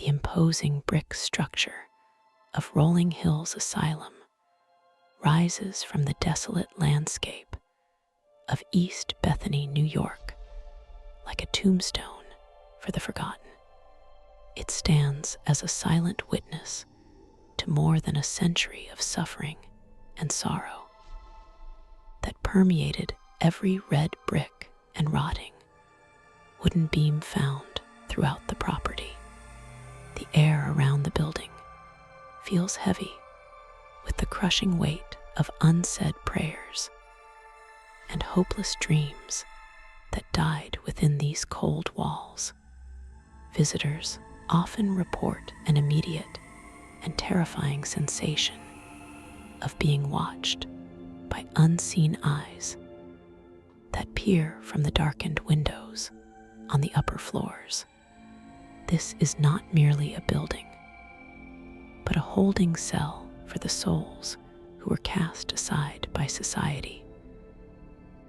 The imposing brick structure of Rolling Hills Asylum rises from the desolate landscape of East Bethany, New York, like a tombstone for the forgotten. It stands as a silent witness to more than a century of suffering and sorrow that permeated every red brick and rotting wooden beam found throughout the property. The air around the building feels heavy with the crushing weight of unsaid prayers and hopeless dreams that died within these cold walls. Visitors often report an immediate and terrifying sensation of being watched by unseen eyes that peer from the darkened windows on the upper floors. This is not merely a building, but a holding cell for the souls who were cast aside by society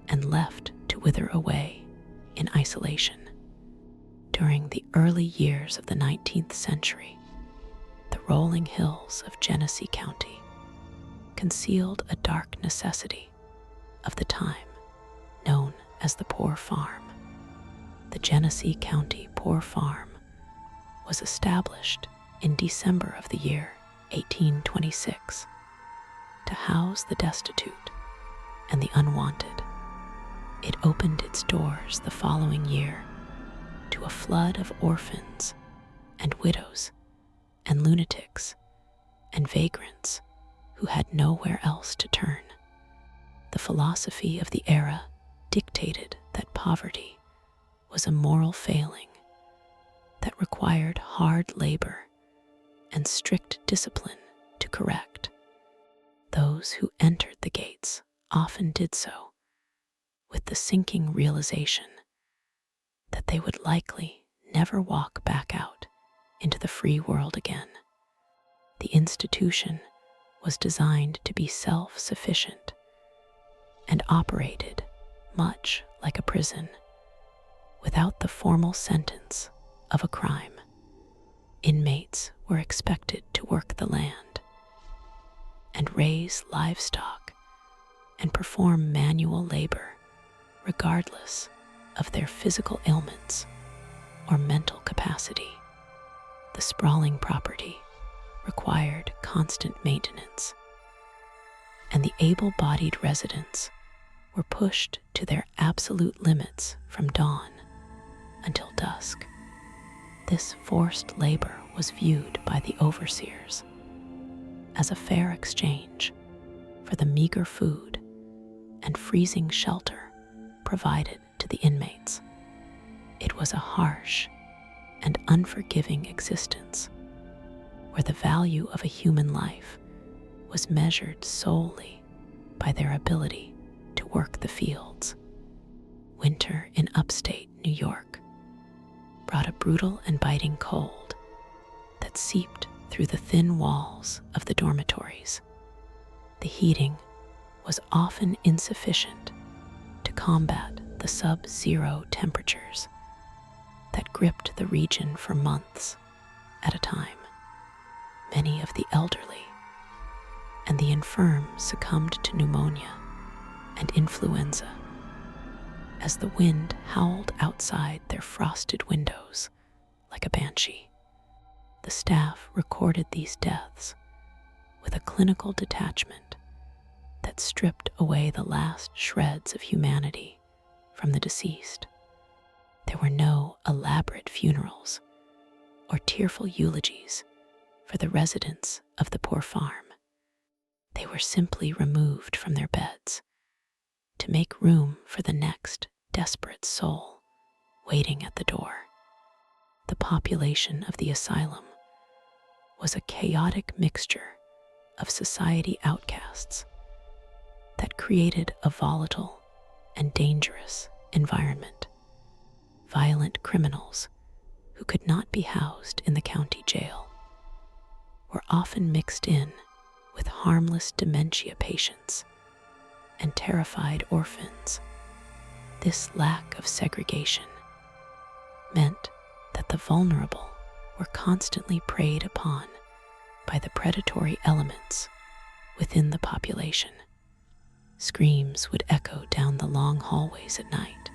and left to wither away in isolation. During the early years of the 19th century, the rolling hills of Genesee County concealed a dark necessity of the time known as the Poor Farm. The Genesee County Poor Farm was established in December of the year 1826 to house the destitute and the unwanted. It opened its doors the following year to a flood of orphans and widows and lunatics and vagrants who had nowhere else to turn. The philosophy of the era dictated that poverty was a moral failing that required hard labor and strict discipline to correct. Those who entered the gates often did so with the sinking realization that they would likely never walk back out into the free world again. The institution was designed to be self-sufficient and operated much like a prison, without the formal sentence of a crime. Inmates were expected to work the land and raise livestock and perform manual labor regardless of their physical ailments or mental capacity. The sprawling property required constant maintenance, and the able-bodied residents were pushed to their absolute limits from dawn until dusk. This forced labor was viewed by the overseers as a fair exchange for the meager food and freezing shelter provided to the inmates. It was a harsh and unforgiving existence where the value of a human life was measured solely by their ability to work the fields. Winter in upstate New York brought a brutal and biting cold that seeped through the thin walls of the dormitories. The heating was often insufficient to combat the sub-zero temperatures that gripped the region for months at a time. Many of the elderly and the infirm succumbed to pneumonia and influenza as the wind howled outside their frosted windows like a banshee. The staff recorded these deaths with a clinical detachment that stripped away the last shreds of humanity from the deceased. There were no elaborate funerals or tearful eulogies for the residents of the poor farm. They were simply removed from their beds to make room for the next desperate soul waiting at the door. The population of the asylum was a chaotic mixture of society outcasts that created a volatile and dangerous environment. Violent criminals who could not be housed in the county jail were often mixed in with harmless dementia patients and terrified orphans. This lack of segregation meant that the vulnerable were constantly preyed upon by the predatory elements within the population. Screams would echo down the long hallways at night,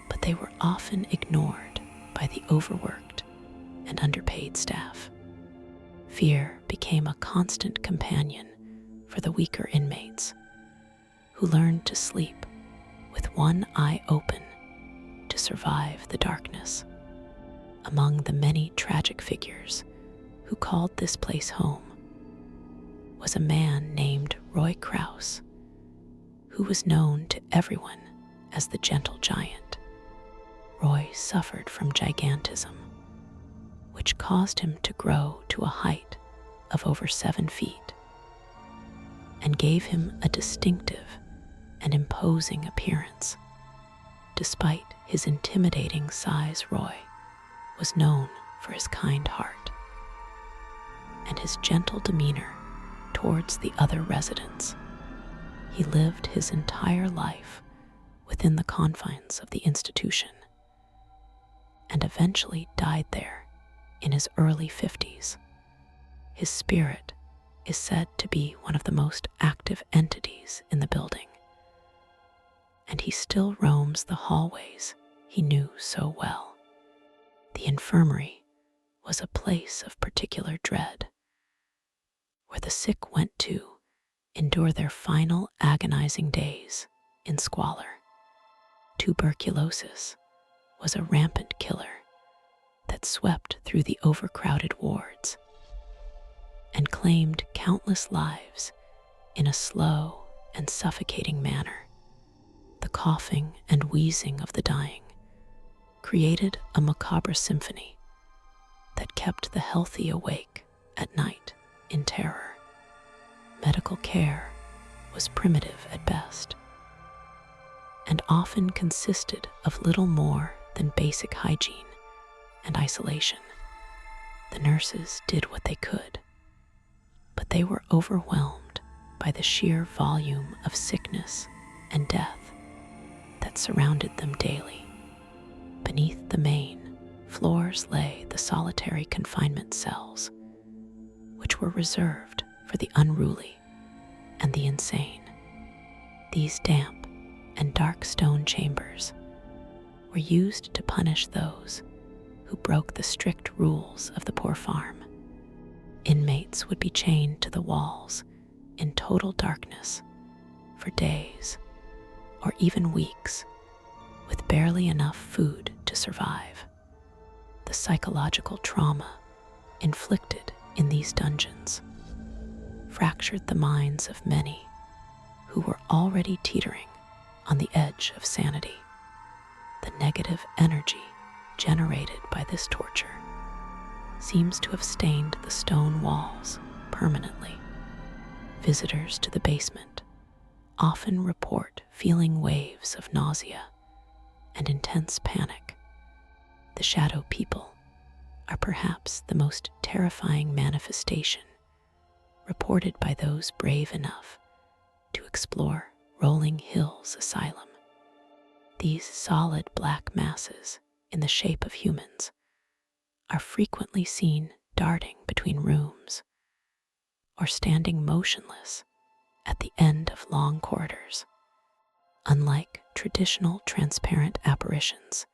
but they were often ignored by the overworked and underpaid staff. Fear became a constant companion for the weaker inmates, who learned to sleep with one eye open to survive the darkness. Among the many tragic figures who called this place home was a man named Roy Crouse, who was known to everyone as the Gentle Giant. Roy suffered from gigantism, which caused him to grow to a height of over 7 feet and gave him a distinctive and imposing appearance. Despite his intimidating size, Roy was known for his kind heart and his gentle demeanor towards the other residents. He lived his entire life within the confines of the institution and eventually died there in his early 50s. His spirit is said to be one of the most active entities in the building, and he still roams the hallways he knew so well. The infirmary was a place of particular dread, where the sick went to endure their final agonizing days in squalor. Tuberculosis was a rampant killer that swept through the overcrowded wards and claimed countless lives in a slow and suffocating manner. The coughing and wheezing of the dying created a macabre symphony that kept the healthy awake at night in terror. Medical care was primitive at best and often consisted of little more than basic hygiene and isolation. The nurses did what they could, but they were overwhelmed by the sheer volume of sickness and death that surrounded them daily. Beneath the main floors lay the solitary confinement cells, which were reserved for the unruly and the insane. These damp and dark stone chambers were used to punish those who broke the strict rules of the Poor Farm. Inmates would be chained to the walls in total darkness for days or even weeks, with barely enough food to survive. The psychological trauma inflicted in these dungeons fractured the minds of many who were already teetering on the edge of sanity. The negative energy generated by this torture seems to have stained the stone walls permanently. Visitors to the basement often report feeling waves of nausea and intense panic. The shadow people are perhaps the most terrifying manifestation reported by those brave enough to explore Rolling Hills Asylum. These solid black masses in the shape of humans are frequently seen darting between rooms or standing motionless at the end of long corridors. Unlike traditional transparent apparitions,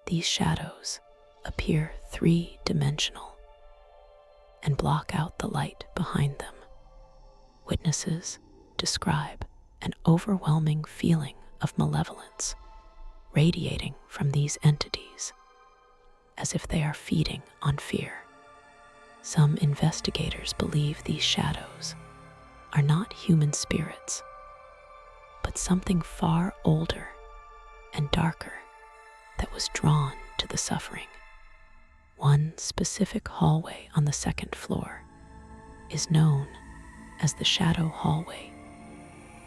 these shadows appear three-dimensional and block out the light behind them. Witnesses describe an overwhelming feeling of malevolence radiating from these entities, as if they are feeding on fear. Some investigators believe these shadows are not human spirits, but something far older and darker that was drawn to the suffering. One specific hallway on the second floor is known as the Shadow Hallway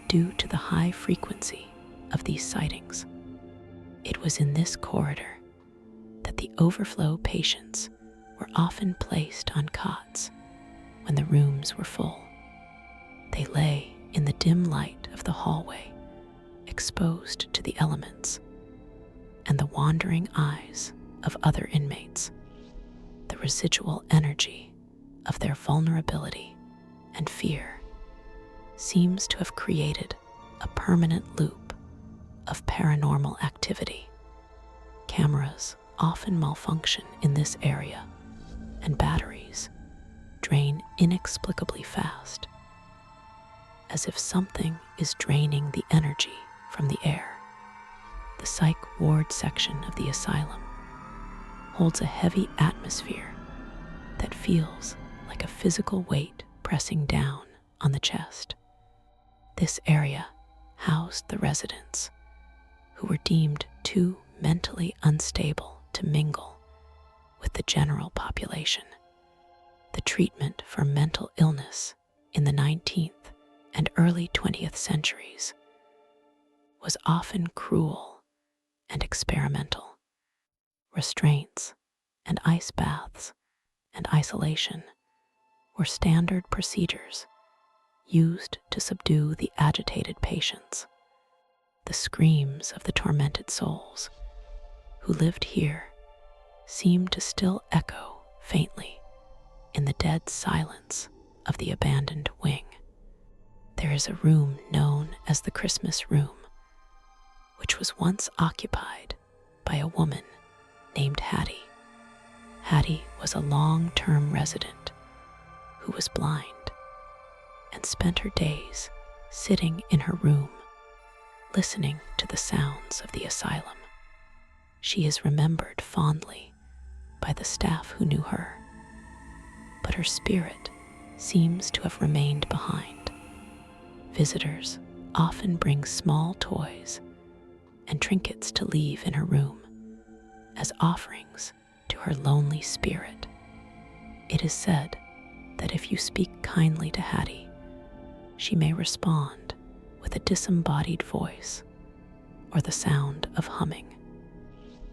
due to the high frequency of these sightings. It was in this corridor that the overflow patients were often placed on cots when the rooms were full. They lay in the dim light of the hallway, exposed to the elements and the wandering eyes of other inmates. residual energy of their vulnerability and fear seems to have created a permanent loop of paranormal activity. Cameras often malfunction in this area, and batteries drain inexplicably fast, as if something is draining the energy from the air. The psych ward section of the asylum holds a heavy atmosphere that feels like a physical weight pressing down on the chest. This area housed the residents who were deemed too mentally unstable to mingle with the general population. The treatment for mental illness in the 19th and early 20th centuries was often cruel and experimental. Restraints and ice baths and isolation were standard procedures used to subdue the agitated patients. The screams of the tormented souls who lived here seemed to still echo faintly in the dead silence of the abandoned wing. There is a room known as the Christmas Room, which was once occupied by a woman named Hattie. Hattie was a long-term resident who was blind and spent her days sitting in her room, listening to the sounds of the asylum. She is remembered fondly by the staff who knew her, but her spirit seems to have remained behind. Visitors often bring small toys and trinkets to leave in her room as offerings to her lonely spirit. It is said that if you speak kindly to Hattie, she may respond with a disembodied voice or the sound of humming.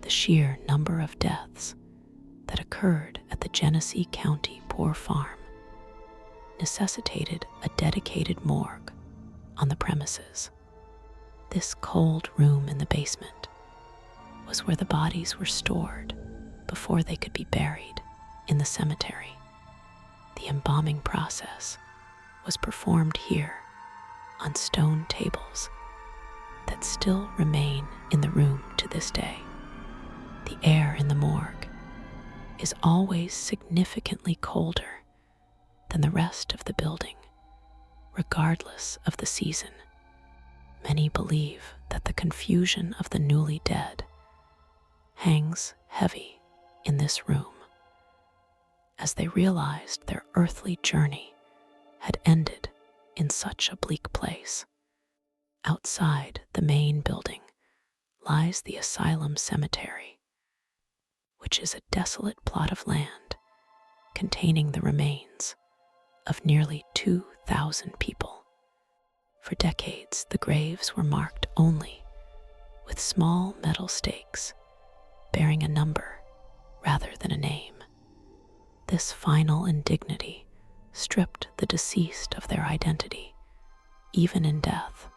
The sheer number of deaths that occurred at the Genesee County Poor Farm necessitated a dedicated morgue on the premises. This cold room in the basement was where the bodies were stored before they could be buried in the cemetery. The embalming process was performed here on stone tables that still remain in the room to this day. The air in the morgue is always significantly colder than the rest of the building, regardless of the season. Many believe that the confusion of the newly dead hangs heavy in this room, as they realized their earthly journey had ended in such a bleak place. Outside the main building lies the asylum cemetery, which is a desolate plot of land containing the remains of nearly 2,000 people. For decades, the graves were marked only with small metal stakes bearing a number rather than a name. This final indignity stripped the deceased of their identity, even in death,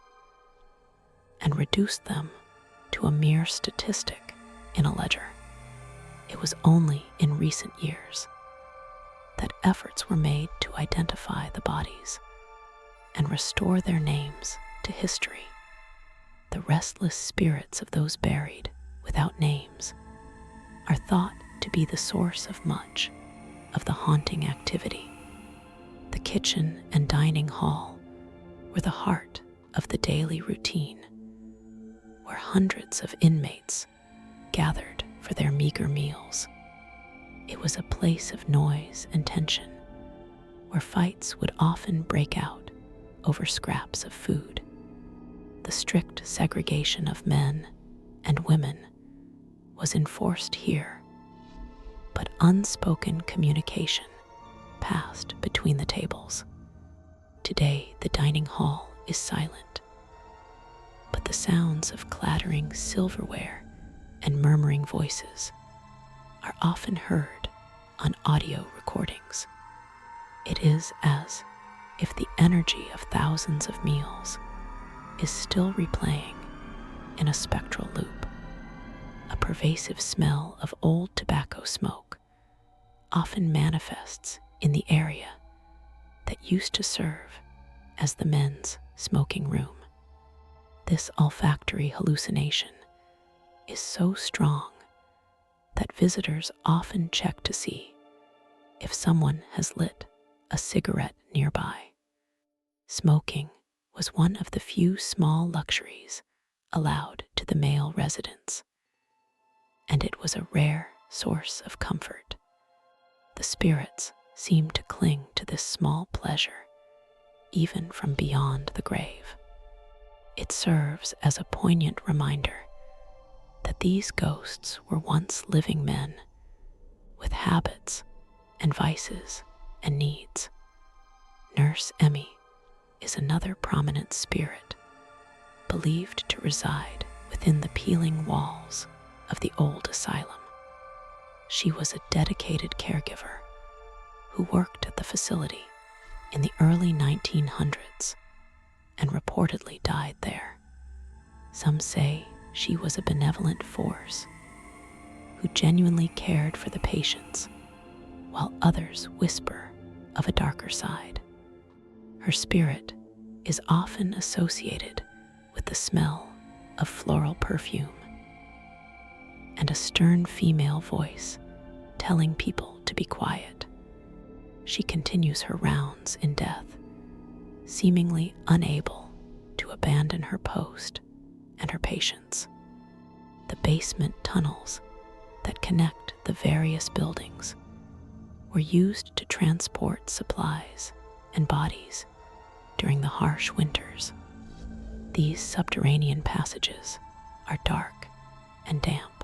and reduced them to a mere statistic in a ledger. It was only in recent years that efforts were made to identify the bodies and restore their names to history. The restless spirits of those buried without names are thought to be the source of much of the haunting activity. The kitchen and dining hall were the heart of the daily routine, where hundreds of inmates gathered for their meager meals. It was a place of noise and tension, where fights would often break out over scraps of food. The strict segregation of men and women was enforced here, but unspoken communication passed between the tables. Today, the dining hall is silent, but the sounds of clattering silverware and murmuring voices are often heard on audio recordings. It is as if the energy of thousands of meals is still replaying in a spectral loop. A pervasive smell of old tobacco smoke often manifests in the area that used to serve as the men's smoking room. This olfactory hallucination is so strong that visitors often check to see if someone has lit a cigarette nearby. Smoking was one of the few small luxuries allowed to the male residents, and it was a rare source of comfort. The spirits seemed to cling to this small pleasure, even from beyond the grave. It serves as a poignant reminder that these ghosts were once living men with habits and vices and needs. Nurse Emmy is another prominent spirit believed to reside within the peeling walls of the old asylum. She was a dedicated caregiver who worked at the facility in the early 1900s and reportedly died there. Some say she was a benevolent force who genuinely cared for the patients, while others whisper of a darker side. Her spirit is often associated with the smell of floral perfume and a stern female voice telling people to be quiet. She continues her rounds in death, seemingly unable to abandon her post and her patients. The basement tunnels that connect the various buildings were used to transport supplies and bodies during the harsh winters. These subterranean passages are dark and damp,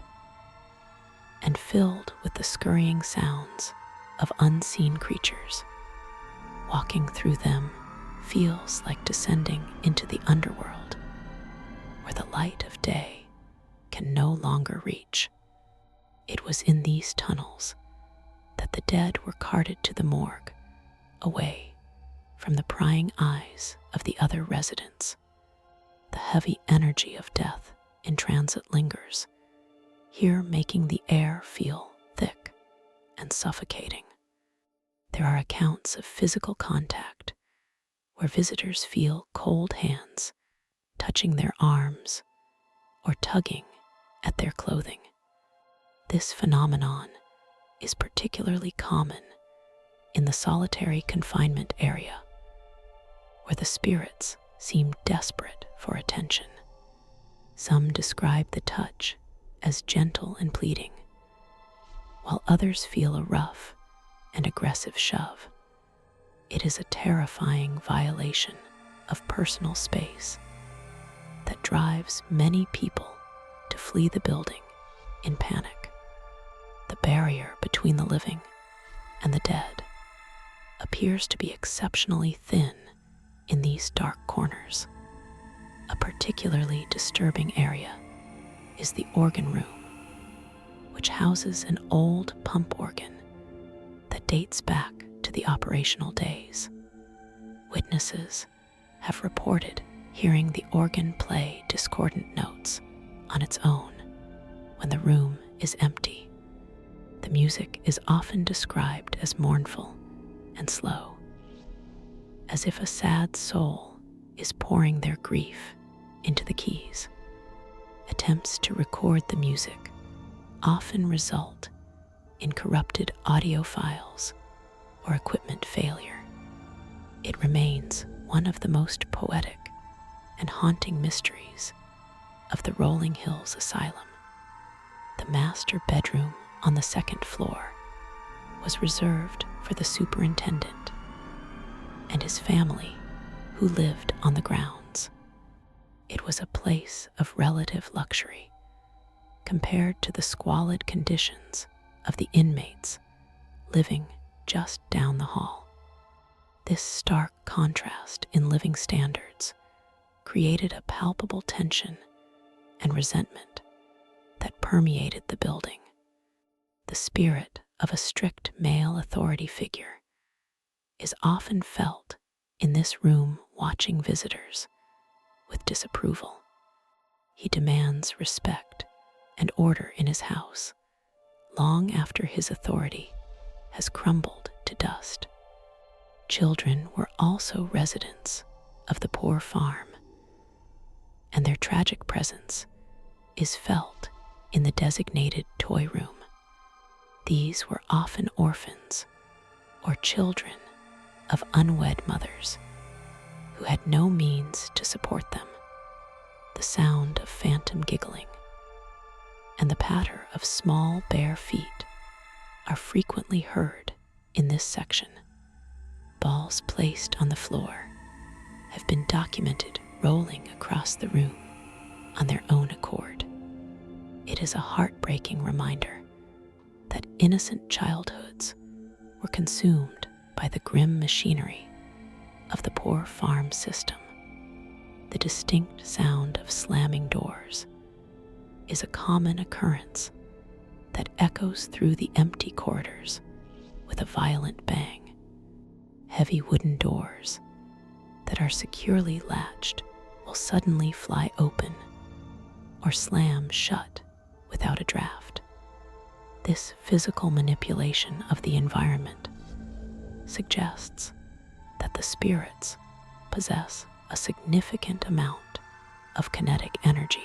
and filled with the scurrying sounds of unseen creatures. Walking through them feels like descending into the underworld, where the light of day can no longer reach. It was in these tunnels that the dead were carted to the morgue, away from the prying eyes of the other residents. The heavy energy of death in transit lingers, here making the air feel thick and suffocating. There are accounts of physical contact where visitors feel cold hands touching their arms or tugging at their clothing. This phenomenon is particularly common in the solitary confinement area, where the spirits seem desperate for attention. Some describe the touch as gentle and pleading, while others feel a rough and aggressive shove. It is a terrifying violation of personal space that drives many people to flee the building in panic. The barrier between the living and the dead appears to be exceptionally thin in these dark corners. A particularly disturbing area is the organ room, which houses an old pump organ that dates back to the operational days. Witnesses have reported hearing the organ play discordant notes on its own when the room is empty. The music is often described as mournful and slow, as if a sad soul is pouring their grief into the keys. Attempts to record the music often result in corrupted audio files or equipment failure. It remains one of the most poetic and haunting mysteries of the Rolling Hills Asylum. The master bedroom on the second floor was reserved for the superintendent and his family who lived on the grounds. It was a place of relative luxury compared to the squalid conditions of the inmates living just down the hall. This stark contrast in living standards created a palpable tension and resentment that permeated the building. The spirit of a strict male authority figure is often felt in this room, watching visitors with disapproval. He demands respect and order in his house long after his authority has crumbled to dust. Children were also residents of the Poor Farm, and their tragic presence is felt in the designated toy room. These were often orphans or children of unwed mothers who had no means to support them. The sound of phantom giggling and the patter of small bare feet are frequently heard in this section. Balls placed on the floor have been documented rolling across the room on their own accord. It is a heartbreaking reminder that innocent childhoods were consumed by the grim machinery of the Poor Farm system. The distinct sound of slamming doors is a common occurrence that echoes through the empty corridors with a violent bang. Heavy wooden doors that are securely latched will suddenly fly open or slam shut without a draft. This physical manipulation of the environment suggests that the spirits possess a significant amount of kinetic energy.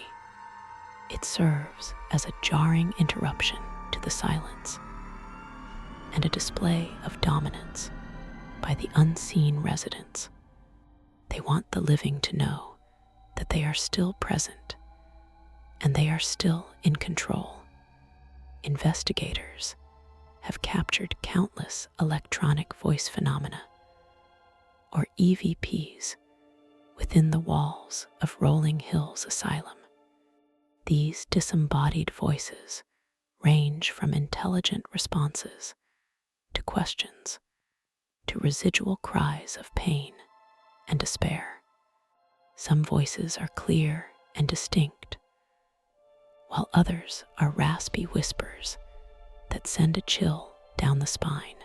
It serves as a jarring interruption to the silence and a display of dominance by the unseen residents. They want the living to know that they are still present and they are still in control. Investigators have captured countless electronic voice phenomena, or EVPs, within the walls of Rolling Hills Asylum. These disembodied voices range from intelligent responses to questions to residual cries of pain and despair. Some voices are clear and distinct, while others are raspy whispers that send a chill down the spine.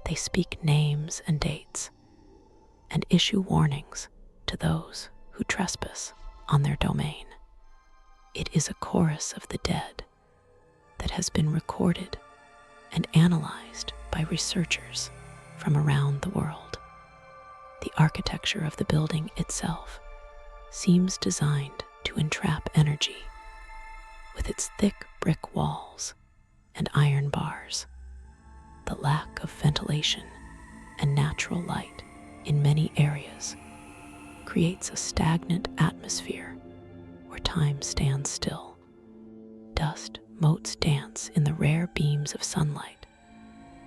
They speak names and dates and issue warnings to those who trespass on their domain. It is a chorus of the dead that has been recorded and analyzed by researchers from around the world. The architecture of the building itself seems designed to entrap energy, with its thick brick walls and iron bars. The lack of ventilation and natural light in many areas creates a stagnant atmosphere where time stands still. Dust motes dance in the rare beams of sunlight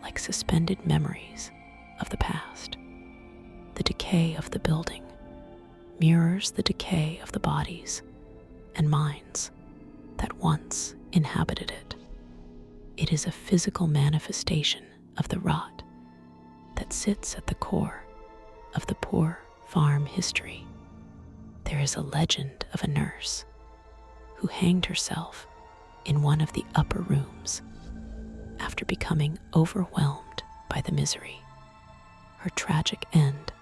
like suspended memories of the past. The decay of the building mirrors the decay of the bodies and minds that once inhabited it. It is a physical manifestation of the rot that sits at the core of the Poor Farm history. There is a legend of a nurse who hanged herself in one of the upper rooms after becoming overwhelmed by the misery. Her tragic end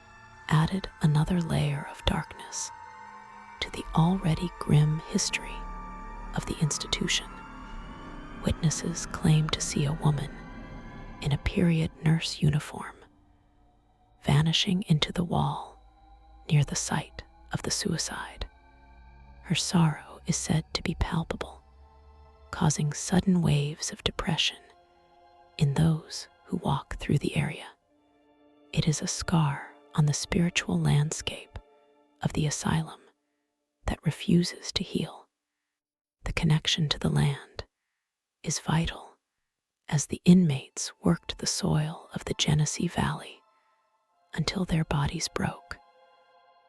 added another layer of darkness to the already grim history of the institution. Witnesses claim to see a woman in a period nurse uniform vanishing into the wall near the site of the suicide. Her sorrow is said to be palpable, causing sudden waves of depression in those who walk through the area. It is a scar on the spiritual landscape of the asylum that refuses to heal. The connection to the land is vital, as the inmates worked the soil of the Genesee Valley until their bodies broke.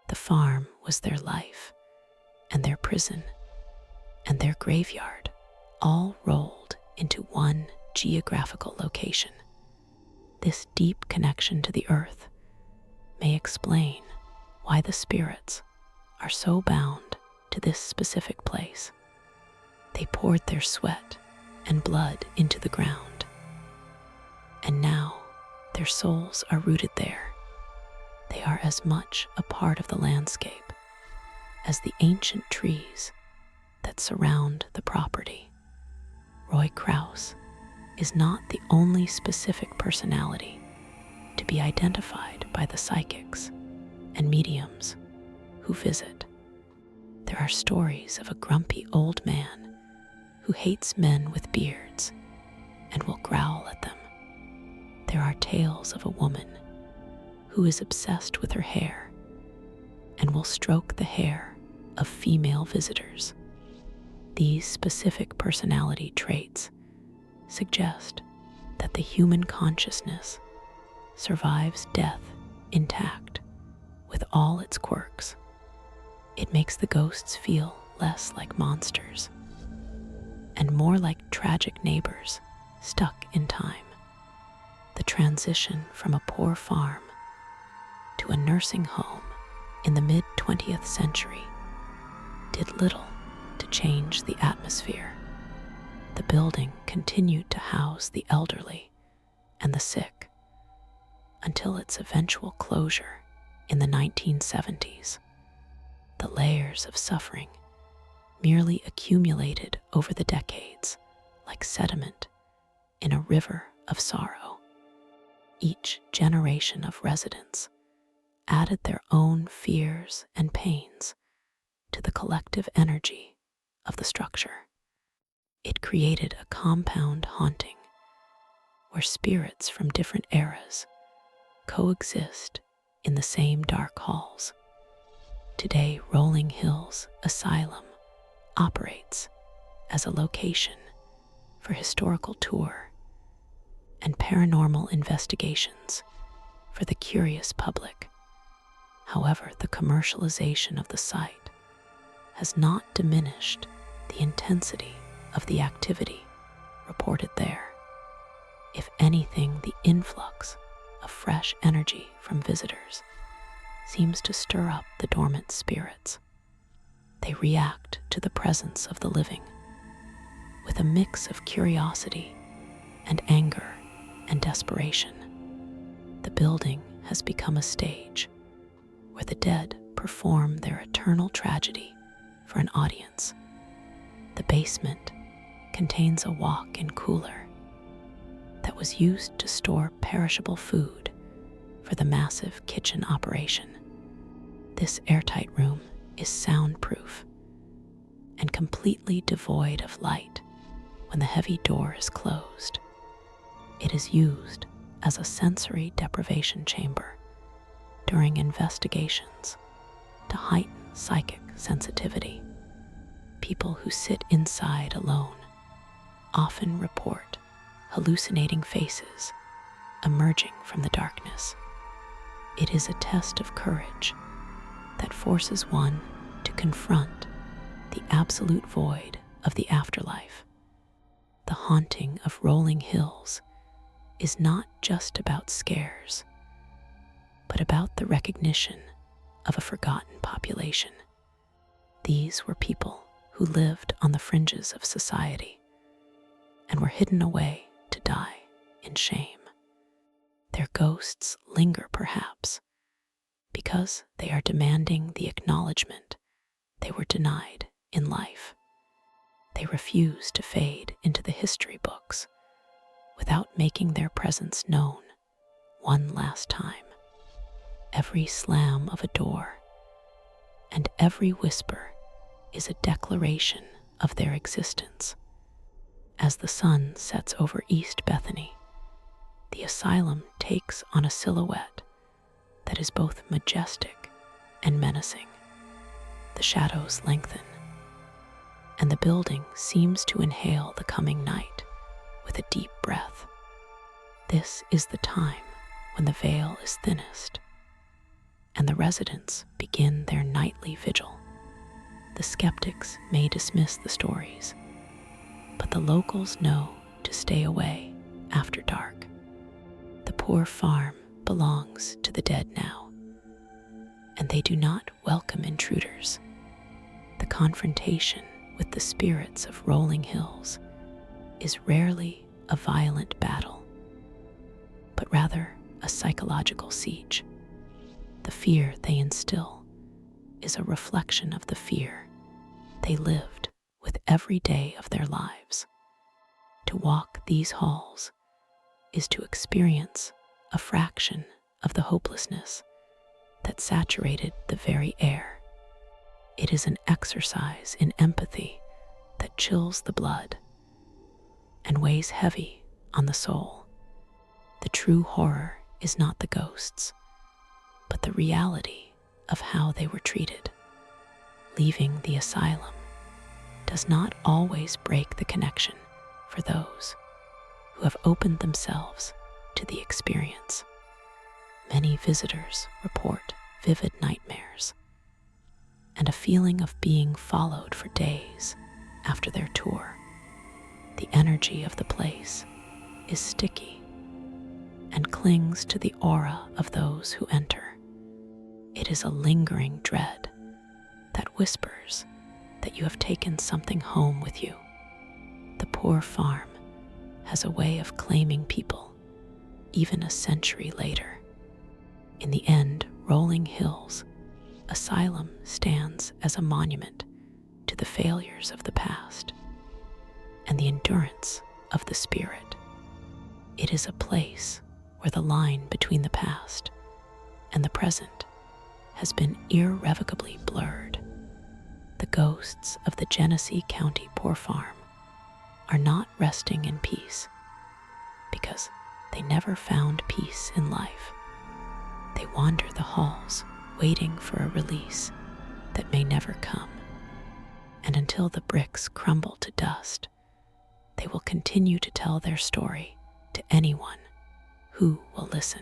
The farm was their life, and their prison, and their graveyard, all rolled into one geographical location. This deep connection to the earth may explain why the spirits are so bound to this specific place. They poured their sweat and blood into the ground, and now their souls are rooted there. They are as much a part of the landscape as the ancient trees that surround the property. Roy Crouse is not the only specific personality to be identified by the psychics and mediums who visit. There are stories of a grumpy old man who hates men with beards and will growl at them. There are tales of a woman who is obsessed with her hair and will stroke the hair of female visitors. These specific personality traits suggest that the human consciousness survives death intact with all its quirks. It makes the ghosts feel less like monsters and more like tragic neighbors stuck in time. The transition from a poor farm to a nursing home in the mid-20th century did little to change the atmosphere. The building continued to house the elderly and the sick until its eventual closure in the 1970s. The layers of suffering merely accumulated over the decades like sediment in a river of sorrow. Each generation of residents added their own fears and pains to the collective energy of the structure. It created a compound haunting where spirits from different eras coexist in the same dark halls. Today, Rolling Hills Asylum operates as a location for historical tour and paranormal investigations for the curious public. However, the commercialization of the site has not diminished the intensity of the activity reported there. If anything, the influx of fresh energy from visitors seems to stir up the dormant spirits. They react to the presence of the living with a mix of curiosity and anger and desperation. The building has become a stage where the dead perform their eternal tragedy for an audience. The basement contains a walk-in cooler that was used to store perishable food for the massive kitchen operation. This airtight room is soundproof and completely devoid of light when the heavy door is closed. It is used as a sensory deprivation chamber during investigations to heighten psychic sensitivity. People who sit inside alone often report hallucinating faces emerging from the darkness. It is a test of courage that forces one to confront the absolute void of the afterlife. The haunting of Rolling Hills is not just about scares, but about the recognition of a forgotten population. These were people who lived on the fringes of society and were hidden away to die in shame. Their ghosts linger perhaps because they are demanding the acknowledgement they were denied in life. They refuse to fade into the history books without making their presence known one last time. Every slam of a door and every whisper is a declaration of their existence. As the sun sets over East Bethany, the asylum takes on a silhouette that is both majestic and menacing. The shadows lengthen, and the building seems to inhale the coming night with a deep breath. This is the time when the veil is thinnest, and the residents begin their nightly vigil. The skeptics may dismiss the stories, but the locals know to stay away after dark. The poor farm belongs to the dead now, and they do not welcome intruders. The confrontation with the spirits of Rolling Hills is rarely a violent battle, but rather a psychological siege. The fear they instill is a reflection of the fear they lived with every day of their lives. To walk these halls is to experience a fraction of the hopelessness that saturated the very air. It is an exercise in empathy that chills the blood and weighs heavy on the soul. The true horror is not the ghosts, but the reality of how they were treated. Leaving the asylum does not always break the connection for those who have opened themselves to the experience. Many visitors report vivid nightmares and a feeling of being followed for days after their tour. The energy of the place is sticky and clings to the aura of those who enter. It is a lingering dread that whispers that you have taken something home with you. The Poor Farm has a way of claiming people, even a century later. In the end, rolling Hills Asylum stands as a monument to the failures of the past and the endurance of the spirit. It is a place where the line between the past and the present has been irrevocably blurred. The ghosts of the Genesee County Poor Farm are not resting in peace because they never found peace in life. They wander the halls, waiting for a release that may never come. And until the bricks crumble to dust, they will continue to tell their story to anyone who will listen.